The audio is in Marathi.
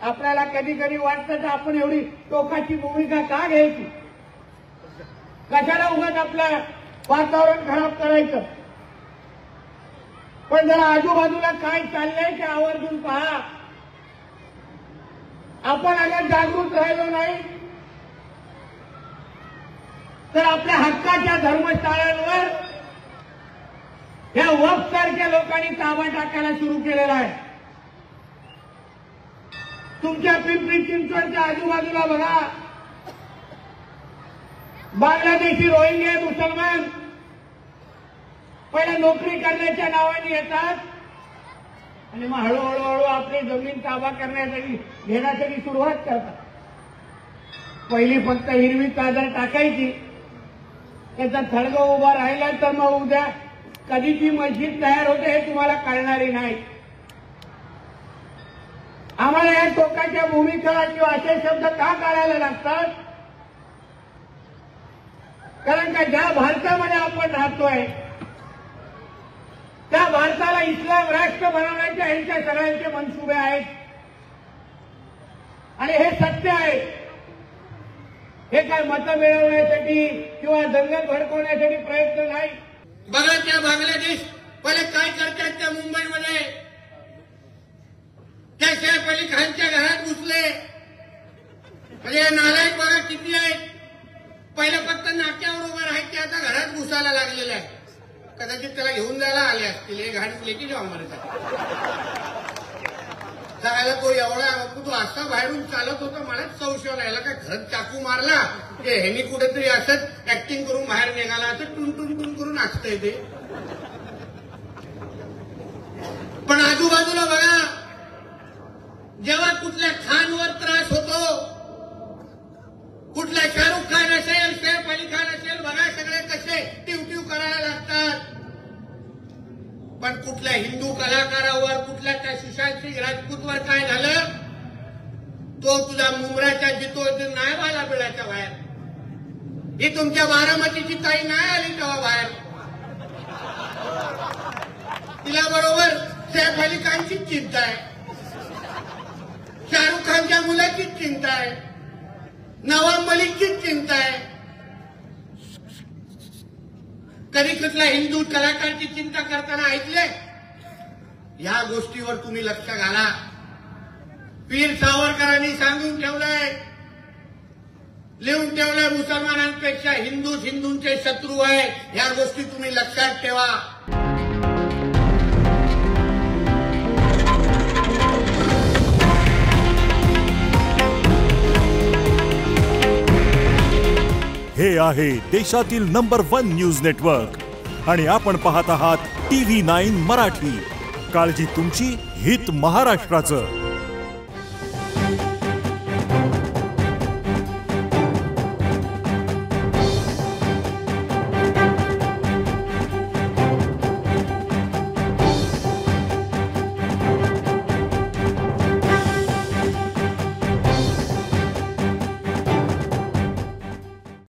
आपल्याला कधी कधी वाटतं तर आपण एवढी टोकाची भूमिका का घ्यायची, कशाला उगाच आपलं वातावरण खराब करायचं. पण जरा आजूबाजूला काय चाललंय ते आवर्जून पहा. आपण अगर जागृत राहिलो नाही तर आपल्या हक्काच्या धर्मशाळांवर या वक्फ सारख्या लोकांनी ताबा टाकायला सुरू केलेला आहे. तुमच्या पिंपरी चिंचवडच्या आजूबाजूला बघा, बांगलादेशी रोहिंग्या मुसलमान पहिला नोकरी करण्याच्या नावाने येतात आणि मग हळूहळू आपली जमीन ताबा करण्यासाठी घेण्यासाठी सुरुवात करतात. पहिली फक्त हिरवी चादर टाकायची, त्याचा थडगं उभा राहिला तर मग उद्या कधी ती मस्जिद तयार होते हे तुम्हाला कळणारी नाही. आम्हाला या टोकाच्या भूमिका किंवा असे शब्द का काढायला लागतात, कारण का ज्या भारतामध्ये आपण राहतोय त्या भारताला इस्लाम राष्ट्र बनवण्याचे यांच्या सगळ्यांचे मनसुबे आहेत आणि हे सत्य आहे. हे काय मतं मिळवण्यासाठी किंवा दंगल भडकवण्यासाठी प्रयत्न नाही. बघा त्या बांगलादेश पहिले काय करतात, त्या मुंबईमध्ये त्या सैफ अली खानच्या घरात घुसले. म्हणजे नालायक बघा किती आहेत. पहिलं फक्त नाक्यावर उभं राहायचे, आता घरात घुसायला लागलेलं आहे. कदाचित त्याला घेऊन जायला आले असतील, हे घाट लेकी जेव्हा आम्हाला सांगायला तो एवढा तो असा बाहेरून चालत होता. मलाच संशय याला काय घरात चाकू मारला की ह्यांनी कुठेतरी असंच ऍक्टिंग करून बाहेर निघाला, असं टुन करून नाचतंय ते. पण आजूबाजूला बघा, जेव्हा कुठल्या खानवर त्रास होतो, कुठल्या शाहरुख खान असेल, सैफ अली खान असेल, बघा सगळे कसे टिवटिव करायला लागतात. पण कुठल्या हिंदू कलाकारावर, कुठल्या त्या सुशांत सिंग राजपूतवर काय झालं, तो तुझ्या मुंबऱ्याच्या जितो नाही आला बिळाच्या बाहेर. ही तुमच्या बारामतीची ताई नाही आली तेव्हा बाहेर. तिला बरोबर सैफ अली खानचीच चिंता आहे, शाहरुख खानच्या मुलाचीच चिंता आहे, नवाब मलिकचीच चिंता आहे. कधी कुठल्या हिंदू कलाकारची चिंता करताना ऐकले? या गोष्टीवर तुम्ही लक्ष घाला. वीर सावरकरांनी सांगून ठेवलंय, लिहून ठेवलंय, मुसलमानांपेक्षा हिंदूंचे शत्रू आहे. या गोष्टी तुम्ही लक्षात ठेवा. हे आहे देशातील नंबर 1 न्यूज नेटवर्क आणि आपण पाहत आहात TV9 मराठी. काळजी तुमची, हित महाराष्ट्राचं.